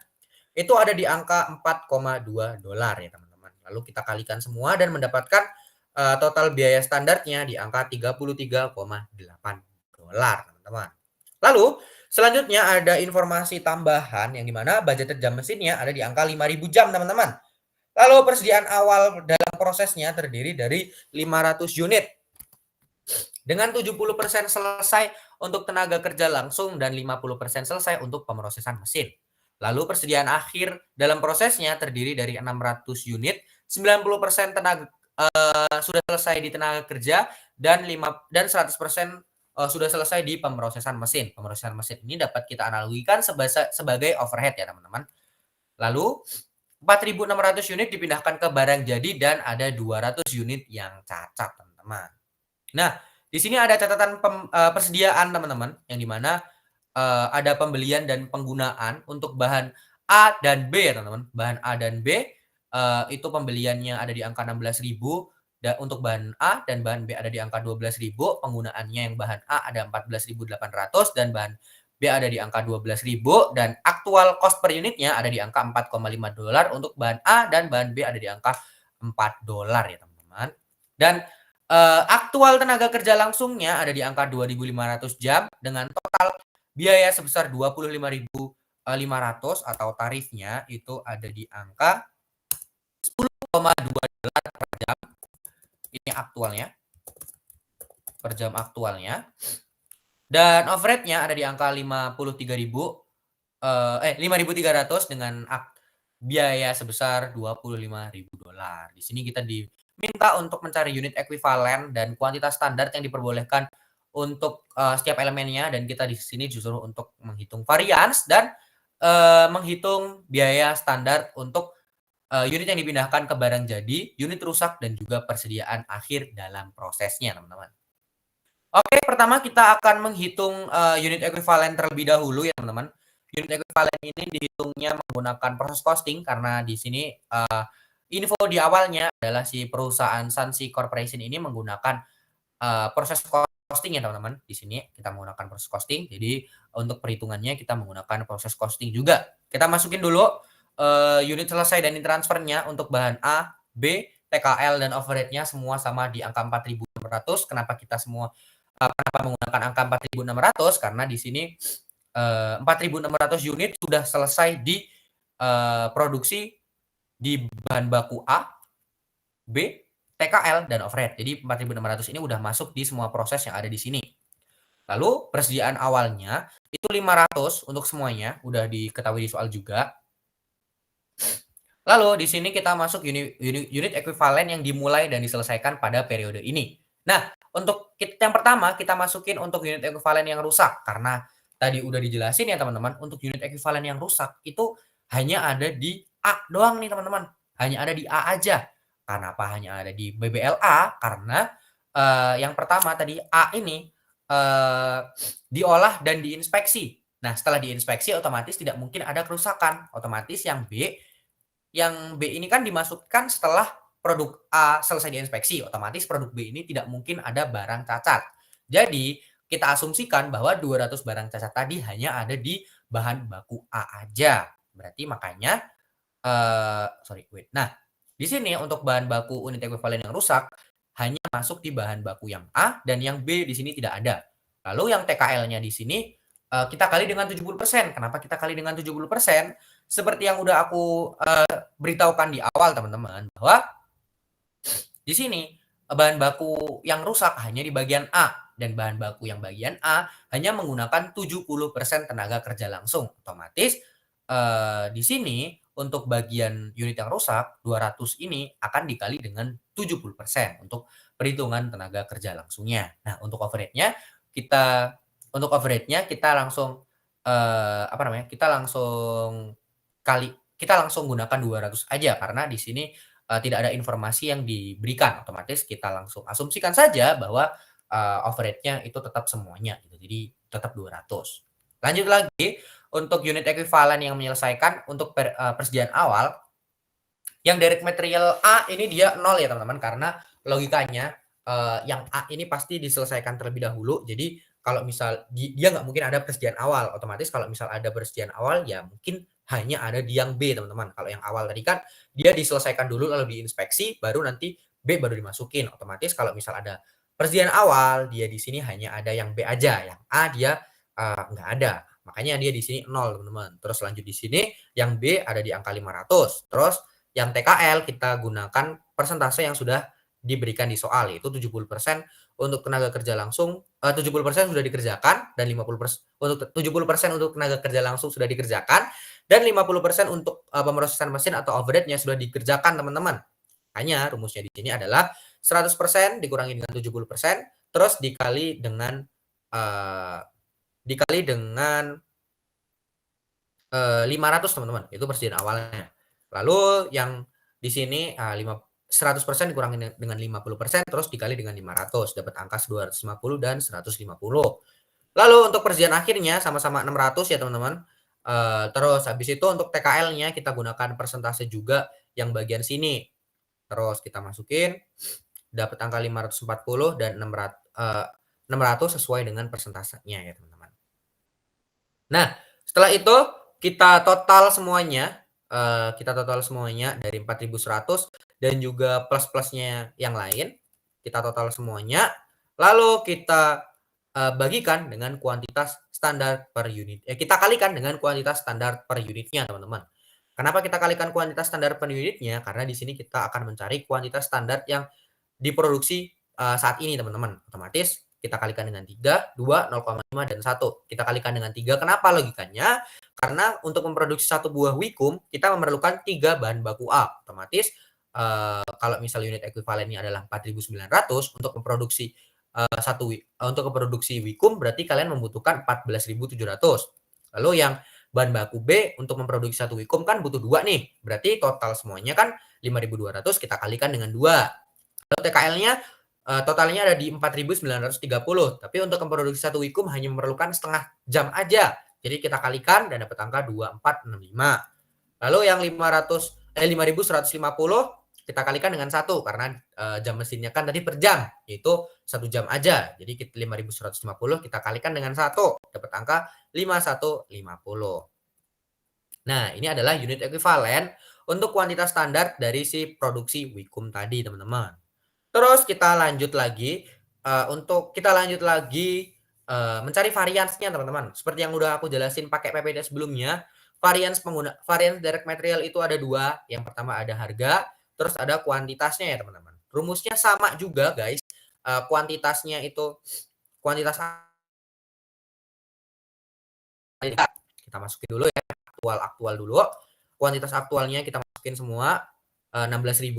itu ada di angka $4,2 ya teman-teman. Lalu kita kalikan semua dan mendapatkan total biaya standarnya di angka $33,8 teman-teman. Lalu Selanjutnya ada informasi tambahan yang dimana budgeted jam mesinnya ada di angka 5.000 jam, teman-teman. Lalu persediaan awal dalam prosesnya terdiri dari 500 unit. Dengan 70% selesai untuk tenaga kerja langsung dan 50% selesai untuk pemrosesan mesin. Lalu persediaan akhir dalam prosesnya terdiri dari 600 unit, 90% tenaga sudah selesai di tenaga kerja dan 100% sudah selesai di pemrosesan mesin. Pemrosesan mesin ini dapat kita analogikan sebagai overhead ya, teman-teman. Lalu 4.600 unit dipindahkan ke barang jadi dan ada 200 unit yang cacat, teman-teman. Nah, di sini ada catatan persediaan, teman-teman, yang dimana ada pembelian dan penggunaan untuk bahan A dan B ya, teman-teman. Bahan A dan B itu pembeliannya ada di angka 16.000 dan untuk bahan A dan bahan B ada di angka 12.000, penggunaannya yang bahan A ada 14.800 dan bahan B ada di angka 12.000 dan aktual cost per unitnya ada di angka $4,5 untuk bahan A dan bahan B ada di angka $4 ya, teman-teman. Dan aktual tenaga kerja langsungnya ada di angka 2.500 jam dengan total biaya sebesar 25.500 atau tarifnya itu ada di angka $10,2 per jam. Ini aktualnya. Per jam aktualnya. Dan overhead-nya ada di angka 5.300 dengan biaya sebesar $25.000. Di sini kita diminta untuk mencari unit ekuivalen dan kuantitas standar yang diperbolehkan untuk setiap elemennya, dan kita di sini justru untuk menghitung varians dan menghitung biaya standar untuk unit yang dipindahkan ke barang jadi, unit rusak, dan juga persediaan akhir dalam prosesnya, teman-teman. Oke, pertama kita akan menghitung unit ekuivalen terlebih dahulu ya, teman-teman. Unit ekuivalen ini dihitungnya menggunakan proses costing karena di sini info di awalnya adalah si perusahaan Sansi Corporation ini menggunakan proses costing ya, teman-teman. Di sini kita menggunakan proses costing. Jadi untuk perhitungannya kita menggunakan proses costing juga. Kita masukin dulu unit selesai dan transfernya untuk bahan A, B, TKL dan overhead-nya semua sama di angka 4.600. Kenapa menggunakan angka 4.600? Karena di sini 4.600 unit sudah selesai di produksi di bahan baku A, B, TKL dan overhead. Jadi 4.600 ini udah masuk di semua proses yang ada di sini. Lalu persediaan awalnya itu 500 untuk semuanya, udah diketahui di soal juga. Lalu di sini kita masuk unit ekuivalen yang dimulai dan diselesaikan pada periode ini. Nah, untuk yang pertama kita masukin untuk unit ekuivalen yang rusak, karena tadi udah dijelasin ya, teman-teman, untuk unit ekuivalen yang rusak itu hanya ada di A doang nih, teman-teman. Hanya ada di A aja. Kenapa hanya ada di BBLA? Karena yang pertama tadi A ini diolah dan diinspeksi. Nah, setelah diinspeksi otomatis tidak mungkin ada kerusakan. Otomatis yang B ini kan dimasukkan setelah produk A selesai diinspeksi, otomatis produk B ini tidak mungkin ada barang cacat. Jadi, kita asumsikan bahwa 200 barang cacat tadi hanya ada di bahan baku A aja. Berarti makanya, Nah, di sini untuk bahan baku unit ekuivalen yang rusak, hanya masuk di bahan baku yang A dan yang B di sini tidak ada. Lalu yang TKL-nya di sini, kita kali dengan 70%. Kenapa kita kali dengan 70%? Seperti yang udah aku beritahukan di awal, teman-teman, bahwa di sini bahan baku yang rusak hanya di bagian A dan bahan baku yang bagian A hanya menggunakan 70% tenaga kerja langsung. Otomatis di sini untuk bagian unit yang rusak 200 ini akan dikali dengan 70% untuk perhitungan tenaga kerja langsungnya. Nah, untuk overhead-nya kita langsung kita langsung gunakan 200 aja karena di sini tidak ada informasi yang diberikan. Otomatis kita langsung asumsikan saja bahwa overhead-nya itu tetap semuanya gitu. Jadi tetap 200. Lanjut lagi untuk unit ekuivalen yang menyelesaikan untuk persediaan awal, yang direct material A ini dia 0 ya, teman-teman, karena logikanya yang A ini pasti diselesaikan terlebih dahulu. Jadi kalau misal dia nggak mungkin ada persediaan awal, otomatis kalau misal ada persediaan awal ya mungkin hanya ada di yang B, teman-teman. Kalau yang awal tadi kan dia diselesaikan dulu lalu diinspeksi, baru nanti B baru dimasukin. Otomatis kalau misal ada persediaan awal, dia di sini hanya ada yang B aja, yang A dia nggak ada. Makanya dia di sini 0, teman-teman. Terus lanjut di sini yang B ada di angka 500. Terus yang TKL kita gunakan persentase yang sudah diberikan di soal, yaitu 70% untuk tenaga kerja langsung, 70% sudah dikerjakan dan 50% untuk 70% untuk tenaga kerja langsung sudah dikerjakan dan 50% untuk pemrosesan mesin atau overhead-nya sudah dikerjakan, teman-teman. Hanya rumusnya di sini adalah 100% dikurangi dengan 70% terus dikali dengan eh, 500, teman-teman. Itu persediaan awalnya. Lalu yang di sini 100% dikurangi dengan 50% terus dikali dengan 500 dapat angka 250 dan 150. Lalu untuk persediaan akhirnya sama-sama 600 ya, teman-teman. Terus habis itu untuk TKL-nya kita gunakan persentase juga yang bagian sini. Terus kita masukin dapat angka 540 dan 600 sesuai dengan persentasenya ya, teman-teman. Nah, setelah itu kita total semuanya, dari 4.100 dan juga plus-plusnya yang lain, kita total semuanya, lalu kita bagikan dengan kuantitas standar per unit. Kita kalikan dengan kuantitas standar per unitnya, teman-teman. Kenapa kita kalikan kuantitas standar per unitnya? Karena di sini kita akan mencari kuantitas standar yang diproduksi saat ini, teman-teman. Otomatis kita kalikan dengan 3, 2, 0,5 dan 1. Kita kalikan dengan 3. Kenapa logikanya? Karena untuk memproduksi satu buah wikum, kita memerlukan 3 bahan baku A. Otomatis kalau misal unit ekuivalennya adalah 4.900 untuk memproduksi untuk memproduksi wikum berarti kalian membutuhkan 14.700. Lalu yang bahan baku B untuk memproduksi satu wikum kan butuh 2 nih. Berarti total semuanya kan 5.200 kita kalikan dengan 2. Lalu TKL-nya totalnya ada di 4.930. Tapi untuk memproduksi satu wikum hanya memerlukan setengah jam aja. Jadi kita kalikan dan dapat angka 2465. Lalu yang 5.150 kita kalikan dengan 1 karena jam mesinnya kan tadi per jam, yaitu 1 jam aja. Jadi 5.150 kita kalikan dengan 1 dapat angka 5150. Nah, ini adalah unit ekuivalen untuk kuantitas standar dari si produksi wikum tadi, teman-teman. Terus kita lanjut lagi mencari variansnya, teman-teman. Seperti yang udah aku jelasin pakai PPT sebelumnya, varians direct material itu ada 2. Yang pertama ada harga, terus ada kuantitasnya ya, teman-teman. Rumusnya sama juga, guys. Kuantitasnya itu kuantitas kita masukin dulu ya, aktual dulu. Kuantitas aktualnya kita masukin semua 16.000.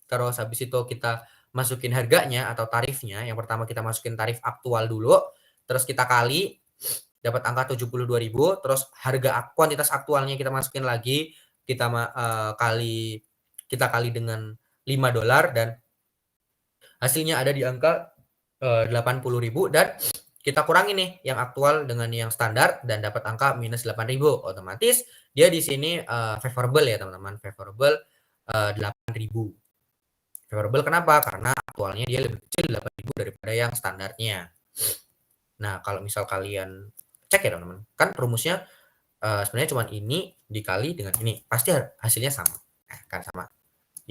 Terus habis itu kita masukin harganya atau tarifnya. Yang pertama kita masukin tarif aktual dulu, terus kita kali dapat angka 72.000. Terus harga kuantitas aktualnya kita masukin lagi, kita kali dengan $5 dan hasilnya ada di angka 80.000 dan kita kurangi nih yang aktual dengan yang standar dan dapat angka minus 8.000. Otomatis dia di sini favorable ya, teman-teman. Favorable 8.000. Favorable kenapa? Karena aktualnya dia lebih kecil 8.000 daripada yang standarnya. Nah, kalau misal kalian cek ya, teman-teman, kan rumusnya sebenarnya cuma ini dikali dengan ini, pasti hasilnya sama. Nah, kan sama.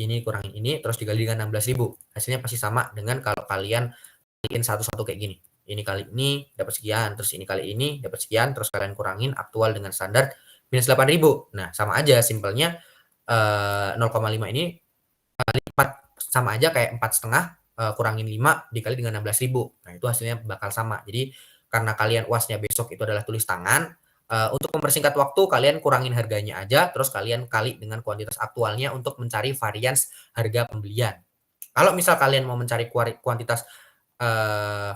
Ini kurangin ini terus dikali dengan 16.000. Hasilnya pasti sama dengan kalau kalian kaliin satu-satu kayak gini. Ini kali ini dapat sekian, terus ini kali ini dapat sekian, terus kalian kurangin aktual dengan standar minus 8.000. Nah, sama aja simpelnya 0,5 ini lipat sama aja kayak 4,5 kurangin 5 dikali dengan 16.000. Nah, itu hasilnya bakal sama. Jadi karena kalian UASnya besok itu adalah tulis tangan, untuk mempersingkat waktu kalian kurangin harganya aja, terus kalian kali dengan kuantitas aktualnya untuk mencari varians harga pembelian. Kalau misal kalian mau mencari kuantitas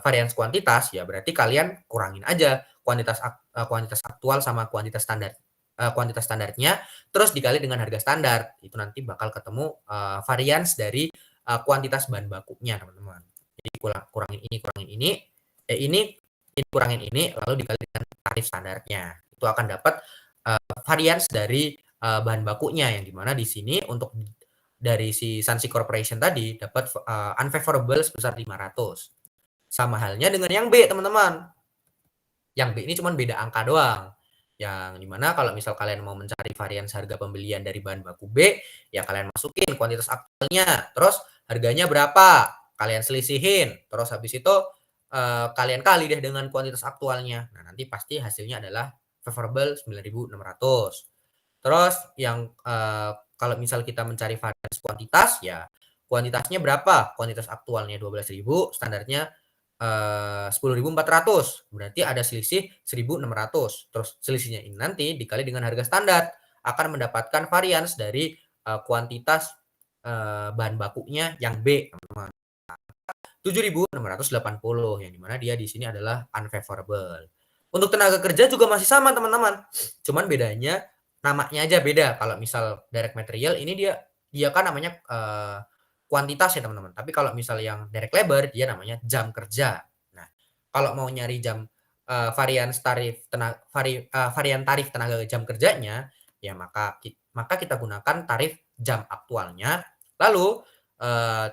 varians kuantitas, ya berarti kalian kurangin aja kuantitas aktual sama kuantitas standarnya, terus dikali dengan harga standar. Itu nanti bakal ketemu varians dari kuantitas bahan bakunya, teman-teman. Jadi kurangin ini kurangin ini, lalu dikali dengan tarif standarnya. Itu akan dapat varians dari bahan bakunya, yang dimana di sini untuk dari si Sansi Corporation tadi dapat unfavorable sebesar 500. Sama halnya dengan yang B, teman-teman. Yang B ini cuma beda angka doang. Yang dimana kalau misal kalian mau mencari varians harga pembelian dari bahan baku B, ya kalian masukin kuantitas aktualnya, terus harganya berapa, kalian selisihin, terus habis itu kalian kali deh dengan kuantitas aktualnya. Nah, nanti pasti hasilnya adalah favorable 9.600. Terus yang kalau misal kita mencari varians kuantitas, ya kuantitasnya berapa? Kuantitas aktualnya 12.000, standarnya 10.400. Berarti ada selisih 1.600. Terus selisihnya ini nanti dikali dengan harga standar akan mendapatkan varians dari kuantitas bahan bakunya yang B, teman-teman. 7.680, yang dimana dia di sini adalah unfavorable. Untuk tenaga kerja juga masih sama, teman-teman. Cuman bedanya namanya aja beda. Kalau misal direct material ini dia kan namanya kuantitas ya, teman-teman. Tapi kalau misal yang direct labor dia namanya jam kerja. Nah, kalau mau nyari jam varian tarif varian tarif tenaga jam kerjanya, ya maka kita gunakan tarif jam aktualnya. Lalu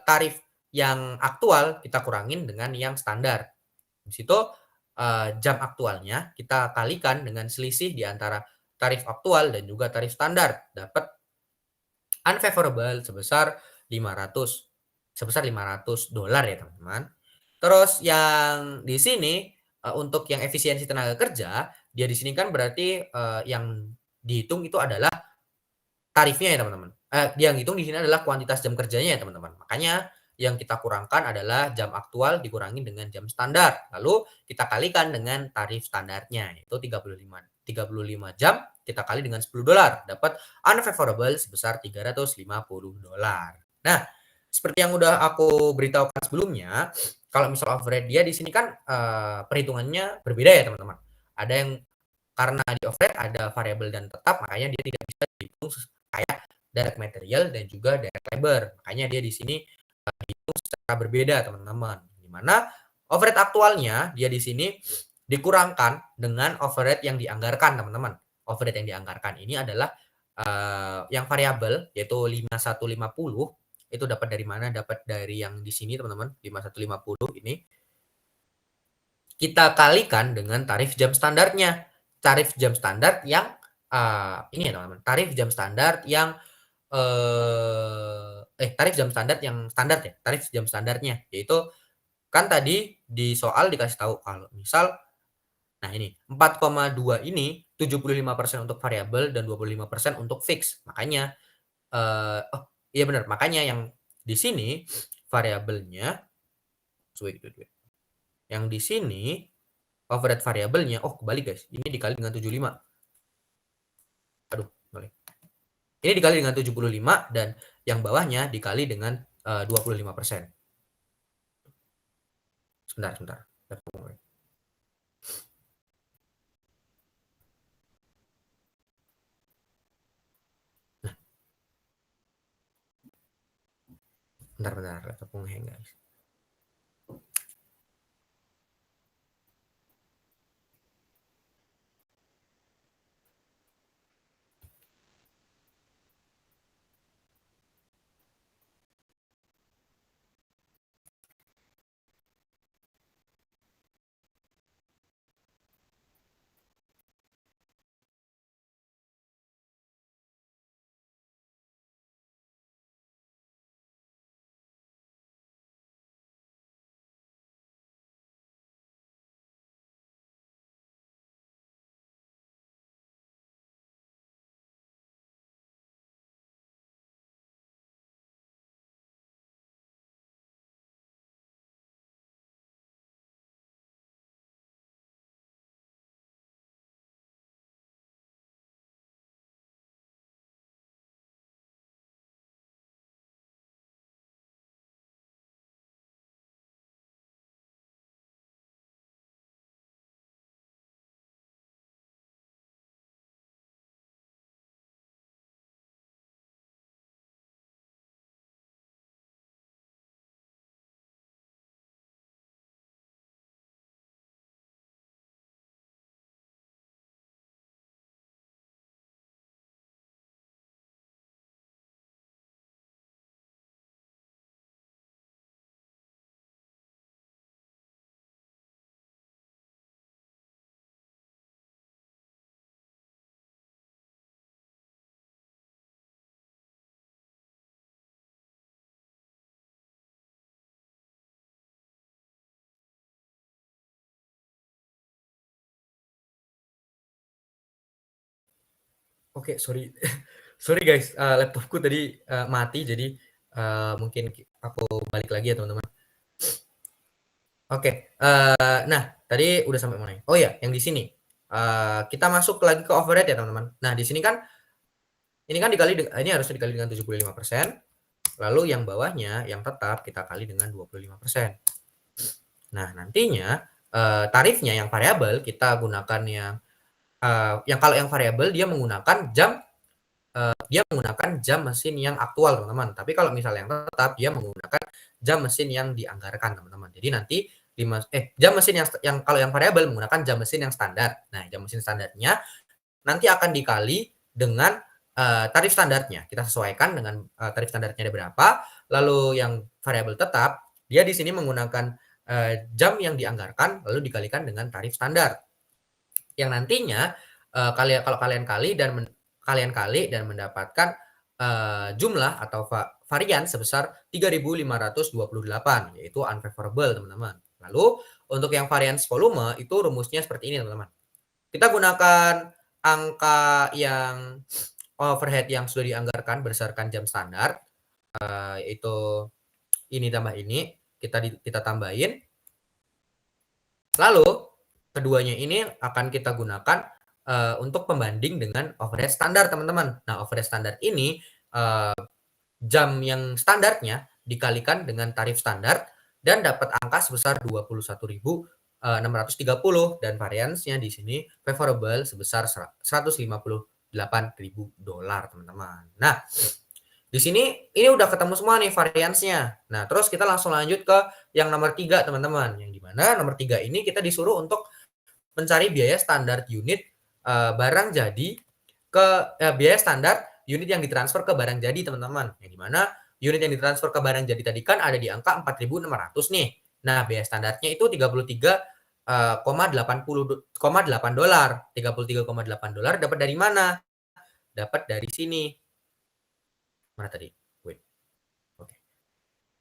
tarif yang aktual kita kurangin dengan yang standar. Di situ jam aktualnya kita kalikan dengan selisih di antara tarif aktual dan juga tarif standar, dapat unfavorable sebesar 500 $500 ya, teman-teman. Terus yang di sini untuk yang efisiensi tenaga kerja, dia di sini kan berarti yang dihitung itu adalah tarifnya ya, teman-teman. Yang dihitung di sini adalah kuantitas jam kerjanya ya, teman-teman. Makanya yang kita kurangkan adalah jam aktual dikurangi dengan jam standar. Lalu kita kalikan dengan tarif standarnya, yaitu 35 jam kita kali dengan $10, dapat unfavorable sebesar $350. Nah, seperti yang udah aku beritahukan sebelumnya, kalau misal overhead dia di sini kan perhitungannya berbeda ya, teman-teman. Ada yang karena di overhead ada variabel dan tetap, makanya dia tidak bisa dihitung kayak direct material dan juga direct labor. Makanya dia di sini dihitung secara berbeda, teman-teman. Di mana overhead aktualnya dia di sini dikurangkan dengan overhead yang dianggarkan, teman-teman. Overhead yang dianggarkan ini adalah yang variabel yaitu 5150. Itu dapat dari mana? Dapat dari yang di sini, teman-teman. 5150 ini kita kalikan dengan tarif jam standarnya. Tarif jam standar yang ini ya, teman-teman. Tarif jam standar yang tarif jam standar yang standar ya. Tarif jam standarnya yaitu kan tadi di soal dikasih tahu kalau misal nah ini 4,2 ini 75% untuk variabel dan 25% untuk fix. Makanya oh iya benar, makanya yang di sini variabelnya wait. Yang di sini overhead variabelnya kebalik guys. Ini dikali dengan 75. Aduh, balik. Ini dikali dengan 75 dan yang bawahnya dikali dengan 25%. Sebentar. Bentar, laptopku nge-hang guys. Oke, sorry. Sorry guys, laptopku tadi, mati jadi, mungkin aku balik lagi ya teman-teman. Oke, nah tadi udah sampai mana ya? Oh ya, yang di sini, kita masuk lagi ke overhead ya teman-teman. Nah di sini kan, ini kan ini harusnya dikali dengan 75%, lalu yang bawahnya, yang tetap kita kali dengan 25%. Nah nantinya, tarifnya yang variabel kita gunakan yang kalau yang variabel dia menggunakan jam mesin yang aktual teman-teman. Tapi kalau misalnya yang tetap dia menggunakan jam mesin yang dianggarkan teman-teman. Jadi nanti jam mesin yang kalau yang variabel menggunakan jam mesin yang standar. Nah, jam mesin standarnya nanti akan dikali dengan tarif standarnya. Kita sesuaikan dengan tarif standarnya ada berapa. Lalu yang variabel tetap dia di sini menggunakan jam yang dianggarkan lalu dikalikan dengan tarif standar. Yang nantinya kalau kalian kali dan mendapatkan jumlah atau varian sebesar 3.528 yaitu unfavorable teman-teman. Lalu untuk yang variance volume itu rumusnya seperti ini teman-teman. Kita gunakan angka yang overhead yang sudah dianggarkan berdasarkan jam standar, yaitu ini tambah ini, kita tambahin. Lalu keduanya ini akan kita gunakan untuk pembanding dengan overhead standar teman-teman. Nah overhead standar ini jam yang standarnya dikalikan dengan tarif standar dan dapat angka sebesar 21.630 dan variansnya di sini favorable sebesar 158.000 dolar teman-teman. Nah di sini ini udah ketemu semua nih variansnya. Nah terus kita langsung lanjut ke yang nomor 3 teman-teman, yang dimana nomor 3 ini kita disuruh untuk mencari biaya standar unit barang jadi ke biaya standar unit yang ditransfer ke barang jadi teman-teman. Yang dimana unit yang ditransfer ke barang jadi tadi kan ada di angka 4.600 nih. Nah biaya standarnya itu 33,8 dolar. 33,8 dolar dapat dari mana? Dapat dari sini. Mana tadi? Wait. Oke.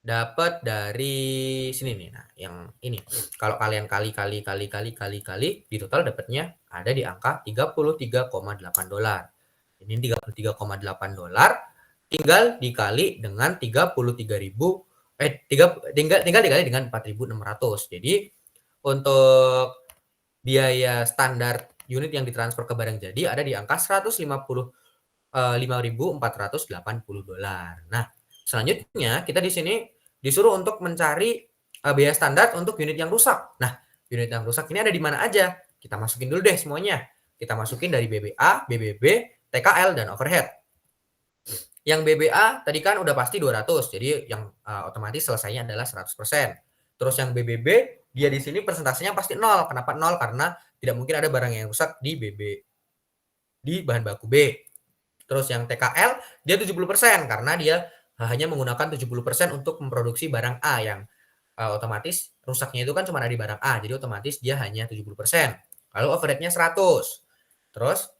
Dapat dari sini nih. Nah, yang ini. Kalau kalian kali di total dapatnya ada di angka 33,8 dolar. Ini 33,8 dolar tinggal dikali dengan 33.000 tinggal dikali dengan 4.600. Jadi untuk biaya standar unit yang ditransfer ke barang jadi ada di angka 155.480 dolar. Nah, selanjutnya kita di sini disuruh untuk mencari biaya standar untuk unit yang rusak. Nah, unit yang rusak ini ada di mana aja? Kita masukin dulu deh semuanya. Kita masukin dari BBA, BBB, TKL, dan overhead. Yang BBA tadi kan udah pasti 200, jadi yang otomatis selesainya adalah 100%. Terus yang BBB, dia di sini persentasenya pasti 0. Kenapa 0? Karena tidak mungkin ada barang yang rusak di bahan baku B. Terus yang TKL, dia 70% karena dia hanya menggunakan 70% untuk memproduksi barang A yang otomatis rusaknya itu kan cuma ada di barang A, jadi otomatis dia hanya 70%. Lalu overhead-nya 100. Terus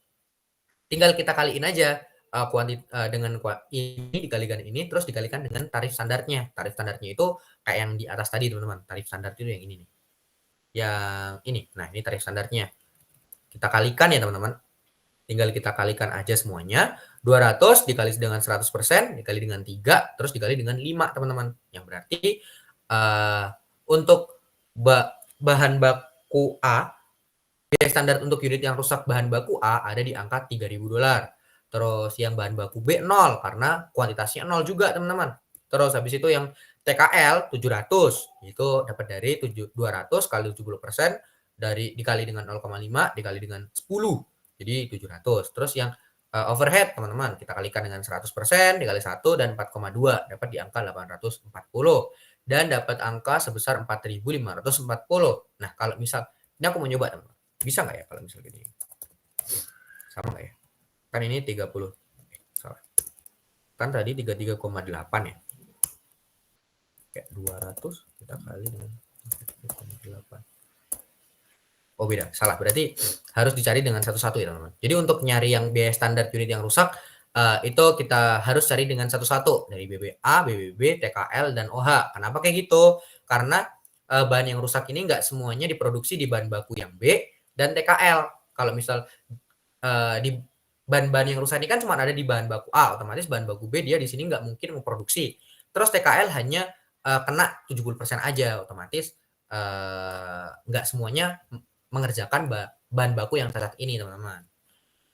tinggal kita kaliin aja dengan ini dikalikan ini terus dikalikan dengan tarif standarnya. Tarif standarnya itu kayak yang di atas tadi teman-teman. Tarif standar itu yang ini nih. Yang ini. Nah, ini tarif standarnya. Kita kalikan ya teman-teman. Tinggal kita kalikan aja semuanya. 200 dikali dengan 100% dikali dengan 3 terus dikali dengan 5 teman-teman. Yang berarti untuk bahan baku A, biaya standar untuk unit yang rusak bahan baku A ada di angka 3.000 dolar. Terus yang bahan baku B 0 karena kuantitasnya 0 juga teman-teman. Terus habis itu yang TKL 700 itu dapat dari 200 kali 70% dikali dengan 0,5 dikali dengan 10. Jadi 700. Terus yang overhead teman-teman kita kalikan dengan 100% dikali 1 dan 4,2 dapat di angka 840 dan dapat angka sebesar 4.540. Nah, kalau misal ini aku mau nyoba teman-teman. Bisa nggak ya kalau misal gini? Sama nggak ya? Kan ini 30. Salah. Kan tadi 33,8 ya. Kayak 200 kita kali dengan 33,8. Oh beda, salah. Berarti harus dicari dengan satu-satu ya teman-teman. Jadi untuk nyari yang biaya standar unit yang rusak, itu kita harus cari dengan satu-satu. Dari BBA, BBB, TKL, dan OH. Kenapa kayak gitu? Karena bahan yang rusak ini nggak semuanya diproduksi di bahan baku yang B dan TKL. Kalau misal di bahan-bahan yang rusak ini kan cuma ada di bahan baku A, otomatis bahan baku B dia di sini nggak mungkin memproduksi. Terus TKL hanya kena 70% aja, otomatis nggak semuanya mengerjakan bahan baku yang cacat ini, teman-teman.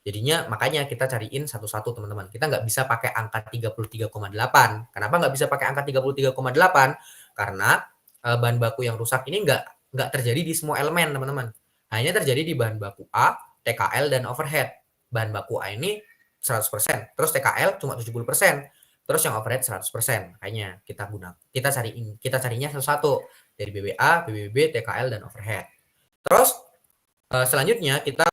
Jadinya makanya kita cariin satu-satu, teman-teman. Kita nggak bisa pakai angka 33,8. Kenapa nggak bisa pakai angka 33,8? Karena bahan baku yang rusak ini nggak terjadi di semua elemen, teman-teman. Hanya terjadi di bahan baku A, TKL, dan overhead. Bahan baku A ini 100%, terus TKL cuma 70%, terus yang overhead 100%. Makanya kita carinya satu-satu dari BBA, BBB, TKL, dan overhead. Terus selanjutnya kita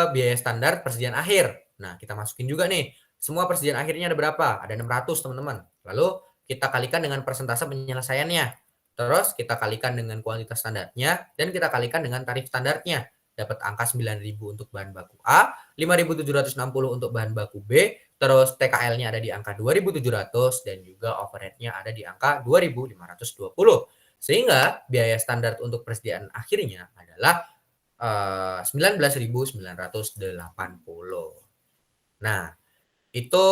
biaya standar persediaan akhir. Nah, kita masukin juga nih, semua persediaan akhirnya ada berapa? Ada 600, teman-teman. Lalu kita kalikan dengan persentase penyelesaiannya. Terus kita kalikan dengan kuantitas standarnya, dan kita kalikan dengan tarif standarnya. Dapat angka 9.000 untuk bahan baku A, 5.760 untuk bahan baku B, terus TKL-nya ada di angka 2.700, dan juga overhead-nya ada di angka 2.520. Sehingga biaya standar untuk persediaan akhirnya adalah 19.980. Nah, itu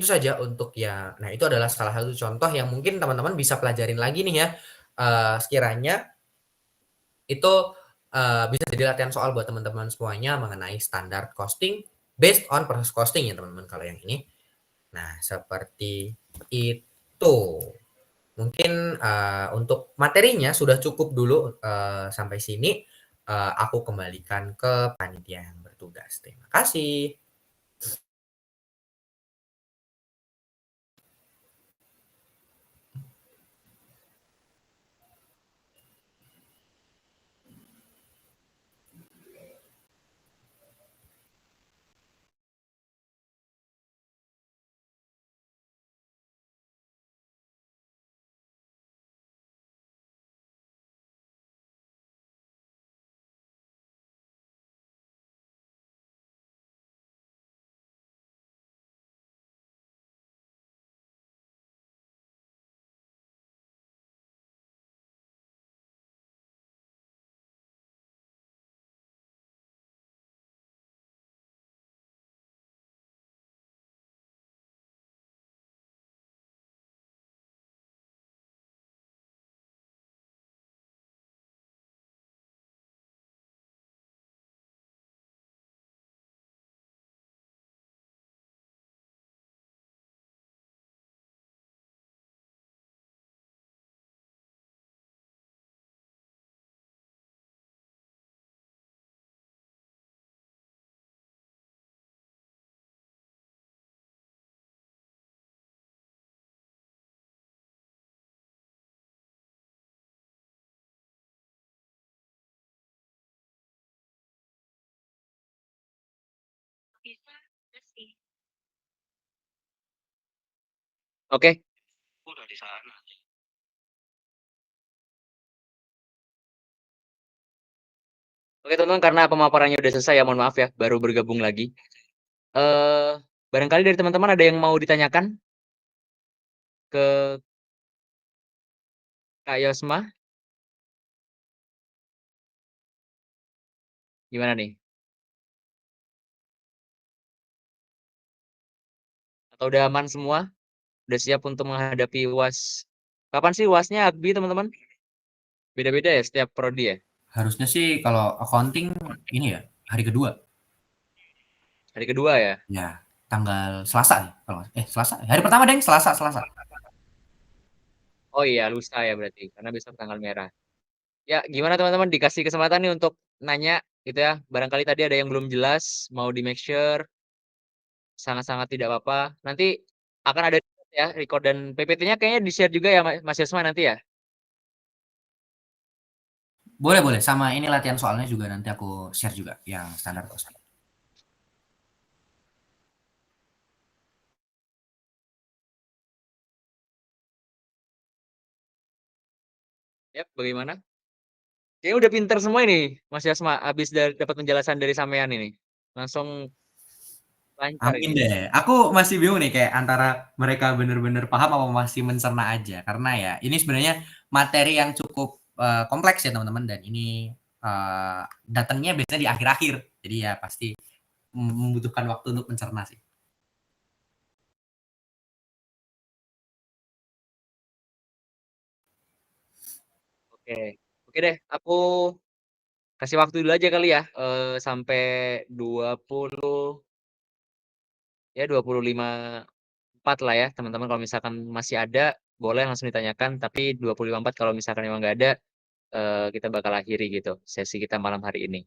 saja untuk nah itu adalah salah satu contoh yang mungkin teman-teman bisa pelajarin lagi nih ya. Sekiranya itu bisa jadi latihan soal buat teman-teman semuanya mengenai standar costing based on proses costing ya, teman-teman, kalau yang ini. Nah, seperti itu. Mungkin untuk materinya sudah cukup dulu sampai sini. Aku kembalikan ke panitia yang bertugas. Terima kasih. Oke. Udah di sana. Oke, teman-teman, karena pemaparannya udah selesai ya, mohon maaf ya, baru bergabung lagi. Barangkali dari teman-teman ada yang mau ditanyakan ke Kak Yosma? Gimana nih? Atau udah aman semua? Udah siap untuk menghadapi UAS? Kapan sih UASnya, Agbi, teman-teman? Beda-beda ya setiap prodi ya? Harusnya sih kalau accounting ini ya, hari kedua. Hari kedua ya? Ya, tanggal Selasa nih. Selasa. Hari pertama, Deng, Selasa, Selasa. Oh iya, lusa ya berarti, karena besok tanggal merah. Ya, gimana teman-teman, dikasih kesempatan nih untuk nanya gitu ya. Barangkali tadi ada yang belum jelas, mau di make sure, sangat-sangat tidak apa-apa. Nanti akan ada ya record dan PPT-nya kayaknya di-share juga ya Mas Yosma nanti ya. Boleh, boleh. Sama ini latihan soalnya juga nanti aku share juga yang standar costing. Ya, bagaimana? Kayaknya udah pinter semua ini Mas Yosma habis dapat penjelasan dari sampean ini. Langsung lancar Amin ini. deh. Aku masih bingung nih kayak antara mereka bener-bener paham apa masih mencerna aja. Karena ya ini sebenarnya materi yang cukup kompleks ya, teman-teman, dan ini datangnya biasanya di akhir-akhir. Jadi ya pasti membutuhkan waktu untuk mencerna sih. Oke. Oke deh, aku kasih waktu dulu aja kali ya, sampai 20 ya 25.4 lah ya, teman-teman kalau misalkan masih ada, boleh langsung ditanyakan, tapi 25.4 kalau misalkan emang nggak ada, kita bakal akhiri gitu, sesi kita malam hari ini.